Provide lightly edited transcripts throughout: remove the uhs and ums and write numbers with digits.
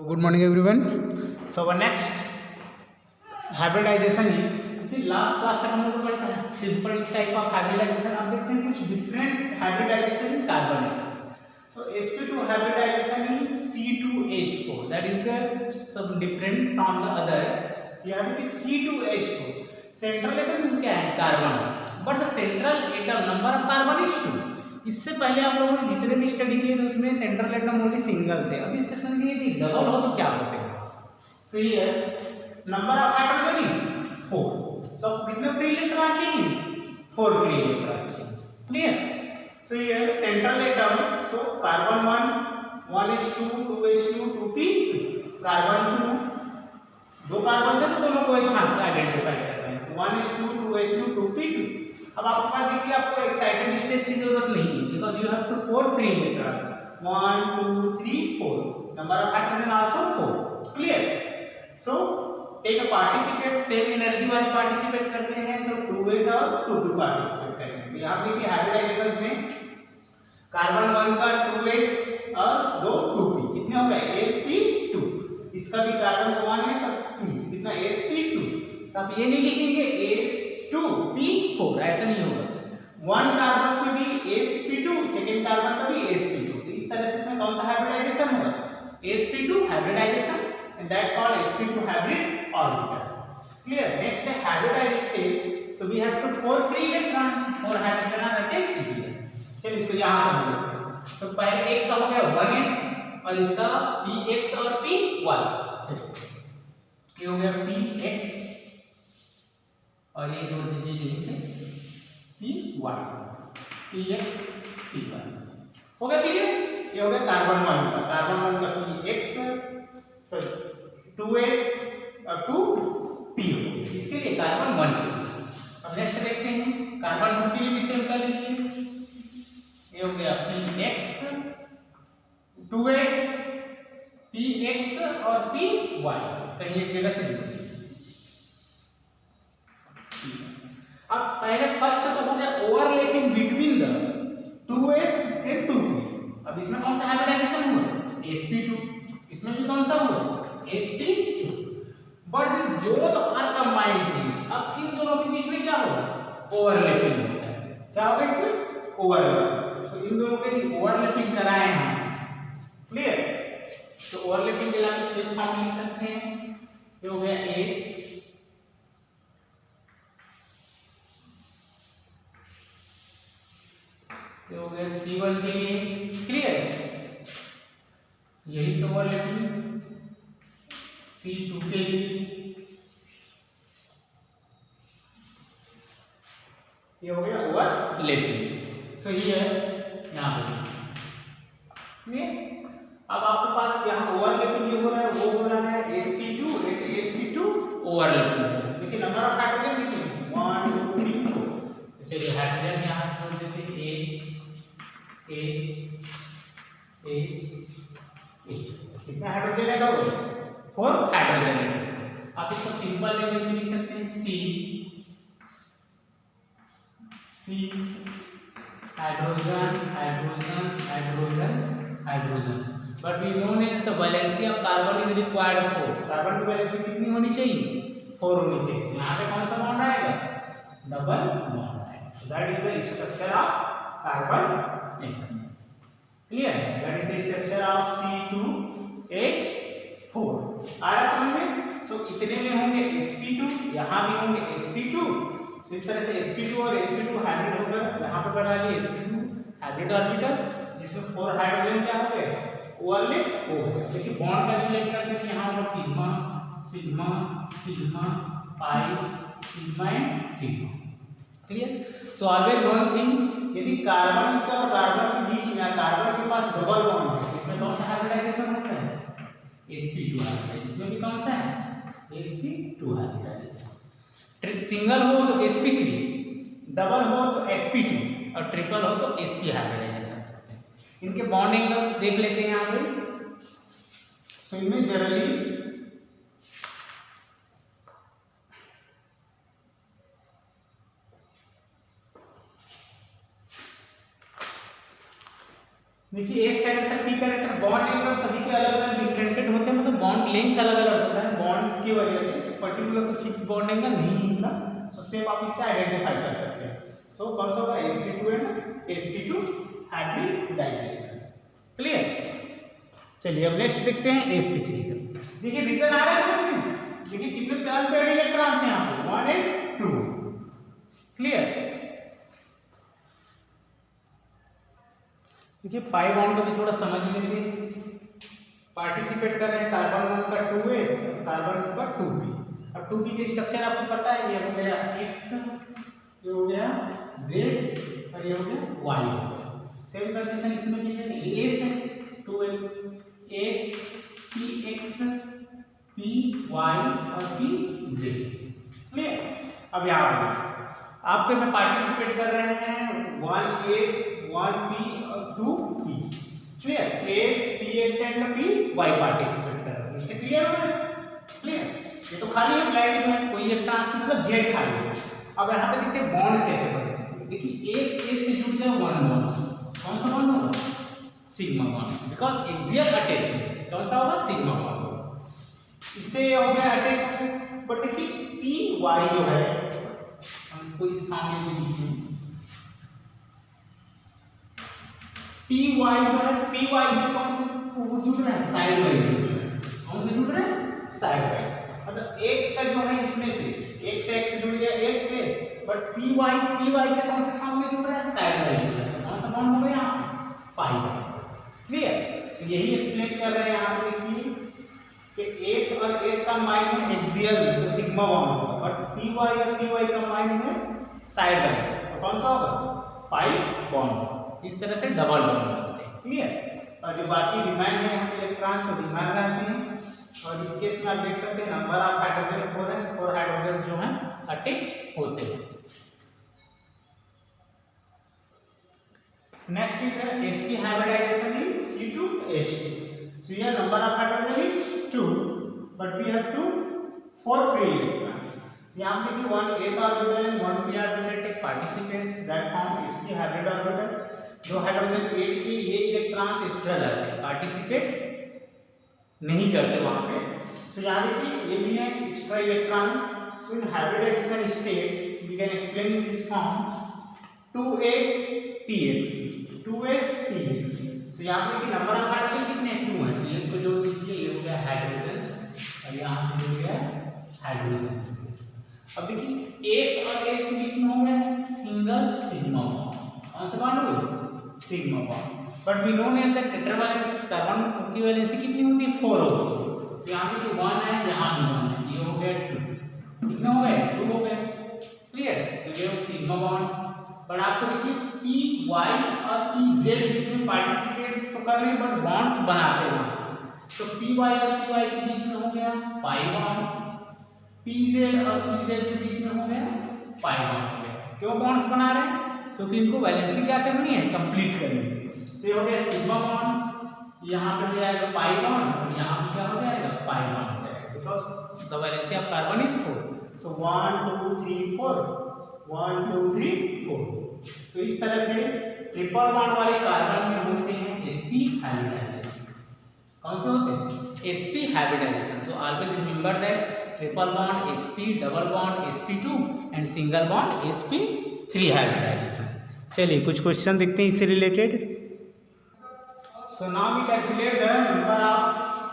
Good morning everyone. So our next hybridization is last class तक हम लोग पढ़ा था सिंपल टाइप ऑफ हाइब्रिडाइजेशन। आप देखते हैं कुछ different hybridisation in carbon. So sp2 hybridization in C2H4, that is the some different from the other. यहाँ पे C2H4 सेंट्रल एटम क्या है carbon, but the central atom number of carbon is 2। इससे पहले आप लोगों ने जितने भी स्टडी किए थे उसमें सेंट्रल एटम ओनली सिंगल थे। अभी इसके संग यदि डबल हो तो क्या होते हैं। सो ये नंबर ऑफ हाइड्रोजन इज 4। सो कितने फ्री इलेक्ट्रॉन चाहिए, 4 फ्री इलेक्ट्रॉन चाहिए। क्लियर। सो ये सेंट्रल एटम, सो कार्बन 1 2 2s2 2p2, कार्बन 2 दो कार्बन से तो दोनों को एक साथ आइडेंटिफाई करना है। 1s2 2s2 2p2। अब आपके पास देखिए आपको एक्साइटेड स्टेज की जरूरत नहीं है because you have to 4 free electrons 1 2 3 4, number of hydrogen also 4। Clear. So take a participate, same energy वाले पार्टिसिपेट करते हैं। सो 2s और 2p पार्टिसिपेट करेंगे। तो यहां देखिए हाइब्रिडाइजेशन में कार्बन 1 का 2s और 2 2p कितने हो गए sp2। इसका भी कार्बन 1 है सब कितना sp2। सब ये नहीं लिखेंगे s2p4, ऐसा नहीं होगा। 1 कार्बन में भी sp2, सेकंड कार्बन का भी sp2। तो इस तरह से इसमें कौन सा हाइब्रिडाइजेशन होगा, sp2 hybridisation, and that called sp2 hybrid orbitals. Clear. Next है hybridise stage. So we have to 4 free electrons, 4 hydrogen are attached easily. चलिए इसको यहां से हम देखते हैं। सो पहले एक का हो गया 1s और इसका px और py। चलिए ये हो गया px और ये जोड़ दीजिए यहीं से py, px py हो गया। क्लियर। ये हो गया कार्बन 1 का, कार्बन 1 का px, सॉरी 2s और 2p। इसके लिए कार्बन 1 के लिए। अब नेक्स्ट देखते हैं कार्बन 2 के लिए भी सेम कर लीजिए। ये हो गया px 2s px और py, कहीं एक जगह से जोड़ दीजिए। अब पहले फर्स्ट तो हो गया overlapping between the 2s and 2p। अब इसमें कौन सा हाइब्रिडाइजेशन हुआ, sp2। इसमें भी कौन सा हुआ, sp2। But this both are combined. अब इन दोनों के बीच में क्या होगा, ओवरलैपिंग होता है। क्या होगा इसमें, ओवरलैपिंग। सो इन दोनों के ओवरलैपिंग कराए हम। क्लियर। तो ओवरलैपिंग के लिए स्पेस फॉर्म लिख सकते हैं। ये हो गया s, ये हो गया c1 के लिए। क्लियर। यही से ओवरलैपिंग c2 के लिए। ये हो गया ओवरलैपिंग। सो ये यहां पे। क्लियर। अब आपके पास यहाँ ओवरलैपिंग जो हो रहा है वो हो रहा है sp2 एंड sp2 ओवरलैपिंग। देखिए नंबर ऑफ हाइड्रोजन कितने, 1 2 3 4। तो चलिए हाइड्रोजन यहाँ से जोड़ देते हैं H। कितना हाइड्रोजन ऐड हो गए, 4 हाइड्रोजन ऐड। आप इसको सिंपल लैंग्वेज में लिख सकते हैं C hydrogen hydrogen hydrogen hydrogen. But we know as the valency of carbon is required 4। Carbon की वैलेंसी कितनी होनी चाहिए, 4 होनी चाहिए। यहाँ पे कौन सा बॉन्ड आएगा, डबल बॉन्ड आएगा। So that is the structure of carbon atom. Clear. That is the structure of C2H4। आया समझ में। सो इतने में होंगे sp2, यहाँ भी होंगे sp2। तो इस तरह से sp2 और sp2 हाइब्रिड होकर यहाँ पे बना लिए sp2 हाइब्रिड ऑर्बिटल्स, जिसमें 4 हाइड्रोजन क्या हो गए, ओवरलैप हो गए। देखिए बॉन्ड का सिलेक्ट करते हैं, यहाँ होगा sigma sigma sigma pi sigma and sigma. Clear. So always one thing, यदि कार्बन का और कार्बन के बीच में कार्बन के पास डबल बॉन्ड है, इसमें कौन सा हाइब्रिडाइजेशन होता है, sp2 हाइब्रिडाइजेशन। इसमें भी कौन सा है, sp2 हाइब्रिडाइजेशन। सिंगल हो तो sp3, डबल हो तो sp2 और ट्रिपल हो तो sp हाइब्रिडाइजेशन। इनके बॉन्ड एंगल्स देख लेते हैं यहाँ पे। सो इनमें जनरली देखिए S character P character bond angle सभी के अलग अलग डिफरेंटेड होते हैं, मतलब लेंथ अलग अलग होता है बॉन्ड्स की वजह से, पर्टिकुलर तो फिक्स बॉन्ड एंगल नहीं होता, सो सेम आप इससे आइडेंटिफाई कर सकते हैं। सो कौन सा होगा sp2 and sp2 hybridisation. Clear. चलिए अब नेक्स्ट देखते हैं sp3 का। देखिए रीजन आ रहा है समझ में, देखिए कितने अनपेयर्ड इलेक्ट्रॉन्स हैं यहाँ पे 1 and 2। क्लियर। देखिए पाई बॉन्ड को भी थोड़ा समझ लीजिए। पार्टिसिपेट कर रहे हैं कार्बन 1 का 2s और कार्बन 2 का 2p। अब 2p के स्ट्रक्चर आपको पता है, ये हो गया x, ये हो गया z और ये हो गया y। सेम कंडीशन इसमें भी है, s है 2s, s px py और pz। क्लियर। अब यहाँ पर आपके में पार्टिसिपेट कर रहे हैं 1s 1p और 2p। Clear. s px and py participate कर रहे हैं, इससे क्लियर हो गया। क्लियर। ये तो खाली है ब्लैक जो है, कोई इलेक्ट्रॉन्स मतलब जेड खाली है। अब यहाँ पे देखते हैं बॉन्ड्स कैसे बनते हैं। देखिए s से जुड़ गया 1 बॉन्ड, कौन सा बॉन्ड होगा sigma bond, because axial attachment कौन सा होगा सिग्मा बॉन्ड होगा, इससे हो गया अटैचमेंट। बट देखिए py जो है, हम इसको इस फॉर्म में भी लिखेंगे, py जो है py से कौन से जुड़ रहा है साइड वाइज जुड़ रहा है, कौन से जुड़ रहा है साइड वाइज। मतलब एक का जो है इसमें से एक से x जुड़ गया s से, बट py से कौन से फॉर्म में जुड़ रहा है साइड वाइज जुड़ रहा है, कौन सा बॉन्ड होगा यहाँ पाई बॉन्ड। क्लियर। तो यही एक्सप्लेन कर रहे हैं यहाँ पे। देखिए कि s और s कंबाइन में एक्सियल तो सिग्मा बॉन्ड होगा, बट py और py कंबाइन में साइड वाइज तो कौन सा होगा पाई बॉन्ड। इस तरह से डबल बॉन्ड बनते हैं। क्लियर। और जो बाकी रिमाइंड है यहाँ पे इलेक्ट्रॉन्स वो रिमाइंड रहते हैं, और इस केस में आप देख सकते हैं नंबर ऑफ हाइड्रोजन 4 है, 4 हाइड्रोजन जो हैं अटैच होते हैं। Next is sp hybridization in C2H2। So here number of hydrogen is 2, but we have 4 free electrons. यहाँ पे देखिए 1 s orbital and 1 p orbital take participates that form sp hybrid orbitals। जो hydrogen 8 के ये electrons extra रहते हैं, participates नहीं करते वहां पे। तो यहाँ देखिए ये भी है extra electrons. So in hybridization states we can explain in this form 2s px 2s px। तो यहाँ पे देखिए नंबर ऑफ हाइड्रोजन कितने हैं 2 हैं, ये को जोड़ दीजिए, ये हो गया हाइड्रोजन और यहाँ से जुड़ गया हाइड्रोजन। अब देखिए s और s के बीच में हो गया सिंगल सिग्मा बॉन्ड, कौन सा बॉन्ड हो sigma bond. But we known as the tetravalence carbon की वैलेंसी कितनी होती है 4 होती है। तो यहाँ पे जो 1 है यहाँ भी 1 है, ये हो गया 2, कितने हो गए 2 हो गए। क्लियर। तो ये सिग्मा बॉन्ड। पर आपको देखिए py और pz इसमें पार्टिसिपेट्स तो कर रहे हैं बट बॉन्ड्स बनाते हैं। तो py और py के बीच में हो गया पाई बॉन्ड, pz और pz के बीच में हो गया पाई बॉन्ड हो गया। क्यों बॉन्ड्स बना रहे हैं, क्योंकि इनको वैलेंसी क्या करनी है कंप्लीट करनी है। तो ये हो गया सिग्मा बॉन्ड, यहाँ पे हो जाएगा पाई बॉन्ड और यहाँ पे क्या हो जाएगा पाई बॉन्ड हो जाएगा, because the valency of carbon is 4। सो 1 2 3 4 1 2 3 4। सो इस तरह से ट्रिपल बॉन्ड वाले कार्बन में होते हैं sp हाइब्रिडाइजेशन। कौन से होते हैं sp hybridization. So always remember that triple bond sp, double bond sp2 and single bond sp3 hybridization. चलिए कुछ क्वेश्चन देखते हैं इससे related. So now we calculate the number of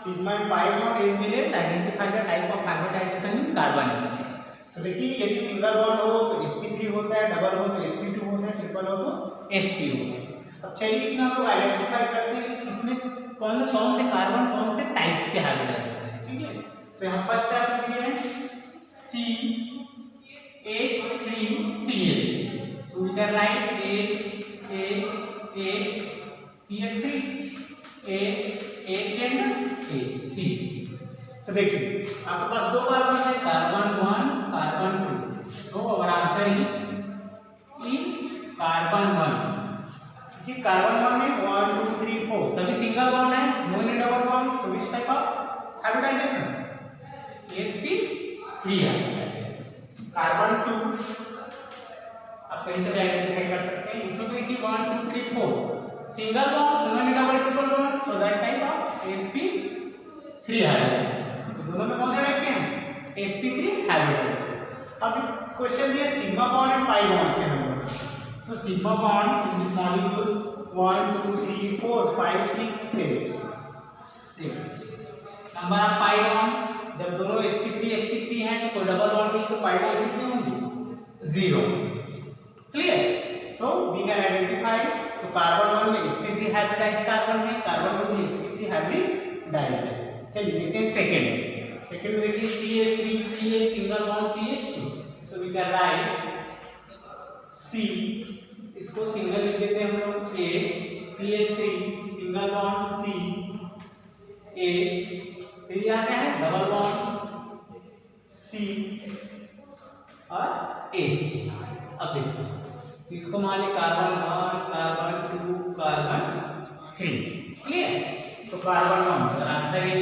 sigma and pi bond as well as identify the type of hybridization in carbon. तो देखिए यदि single bond हो तो sp3 होता है, डबल हो तो sp2 होता है, ट्रिपल हो तो sp होता है। अब चलिए इसमें हम लोग आइडेंटिफाई करते हैं कि इसमें कौन कौन से कार्बन कौन से टाइप्स के हाइब्रिडाइजेशन है। ठीक है। तो यहाँ फर्स्ट टाइप दिए हैं CH3CH3। So we can write CH3 H and CH3। So देखिए आपके पास दो कार्बन है, carbon 1 carbon 2। So our answer is in carbon 1। देखिए कार्बन 1 में 1 2 3 4 सभी सिंगल बॉन्ड है, no any double bond. So which type of hybridization sp3 hybridization. Carbon 2 आप कहीं से भी आइडेंटिफाई कर सकते हैं। इसमें देखिए 1 2 3 4 single bond, no any double triple bond, so that type of sp3 hybridization. दोनों में कौन सा टाइप के हैं? sp3 hybridisation. अब क्वेश्चन दिया sigma bond and pi bonds के number. So sigma bond in this molecules 1 2 3 4 5 6 7 number of pi bond. जब दोनों sp3 हैं तो कोई डबल बॉन्ड नहीं, तो पाई बॉन्ड कितनी होंगी? 0। Clear? So we can identify. So carbon 1 में sp3 हाइब्रिडाइज्ड कार्बन है, कार्बन 2 में sp3 हाइब्रिडाइज्ड है। चलिए देखते हैं सेकंड में देखिए CH3 CH single bond CH2। So we can write C, इसको सिंगल लिख देते हैं हम लोग H, CH3 single bond C H, फिर यहाँ क्या है डबल बॉन्ड C और H। अब देखते हैं तो इसको मान ले कार्बन 1 कार्बन 2 कार्बन 3। क्लियर? सो कार्बन 1 अगर आंसर है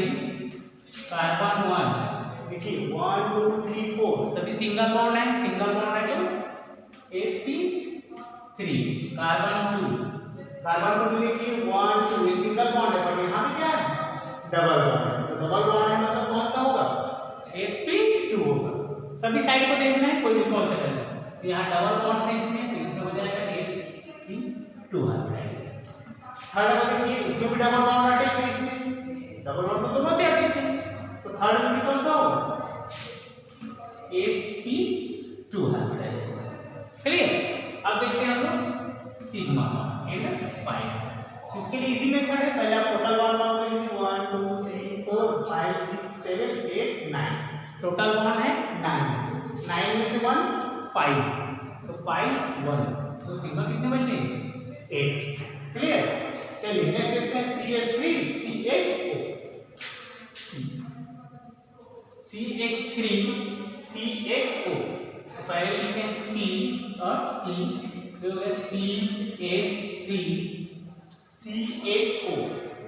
कार्बन 1 देखिए 1 2 3 4 सभी सिंगल बॉन्ड है तो sp3। कार्बन 2 देखिए 1 2 ये सिंगल बॉन्ड है, बट यहाँ पे क्या है डबल बॉन्ड है। तो डबल बॉन्ड है मतलब कौन सा होगा? sp2 होगा। सभी साइड को देखना है, कोई भी कौन सा करना है। तो यहाँ डबल बॉन्ड है इसमें, तो इसमें हो जाएगा sp2 हाइब्रिडाइजेशन। थर्ड में देखिए इसमें भी डबल बॉन्ड अटैच है, इसमें डबल बॉन्ड तो दोनों से अटैच है, तो थर्ड में भी कौन सा होगा? sp2 hybridisation. क्लियर? अब देखते हैं हम लोग सिग्मा एंड पाई। तो इसके लिए इजी मेथड है, पहले आप टोटल बॉन्ड नाम ले लीजिए 1 2 3 4 5 6 7 8 9। टोटल बॉन्ड है 9 में से 1 पाई, सो पाई 1। सो सिग्मा कितने बचे? 8। क्लियर? चलिए नेक्स्ट देखते हैं CH3 CHO। तो पहले लिखते हैं C और C, so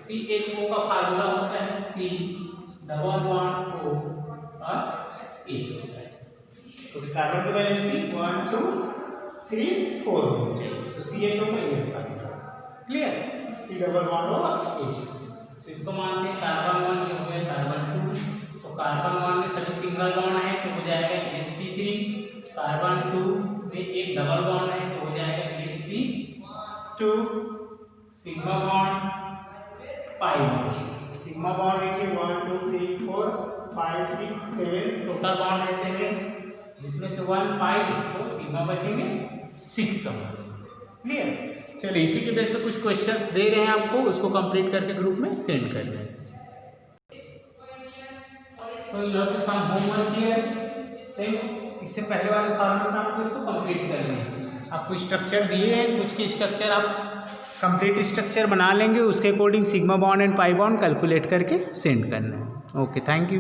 CHO का फार्मूला होता है C डबल बॉन्ड O और H होता है। तो कार्बन की वैलेंसी 1 2 3 4 होनी चाहिए। सो CHO का ये formula. Clear? C double bond O और H। सो इसको मानते हैं कार्बन 1 ये हो गया कार्बन 2। सो कार्बन 1 में सभी सिंगल बॉन्ड है तो हो जाएगा sp3। कार्बन 2 में एक डबल बॉन्ड है तो हो जाएगा sp2। Sigma bond pi bond, sigma bond देखिए 1 2 3 4 5 6 7 टोटल बॉन्ड है 7, जिसमें से 1 पाई तो सिग्मा बचेंगे 6। क्लियर? चलिए इसी के बेस पे कुछ क्वेश्चंस दे रहे हैं आपको, उसको कंप्लीट करके ग्रुप में सेंड कर दें। So you have to some homework here. Same इससे पहले वाले फॉर्मेट में आपको इसको कंप्लीट करना है। आपको स्ट्रक्चर दिए हैं, कुछ की स्ट्रक्चर आप कंप्लीट स्ट्रक्चर बना लेंगे, उसके according sigma bond and pi bond calculate करके सेंड करना है। Okay, thank you.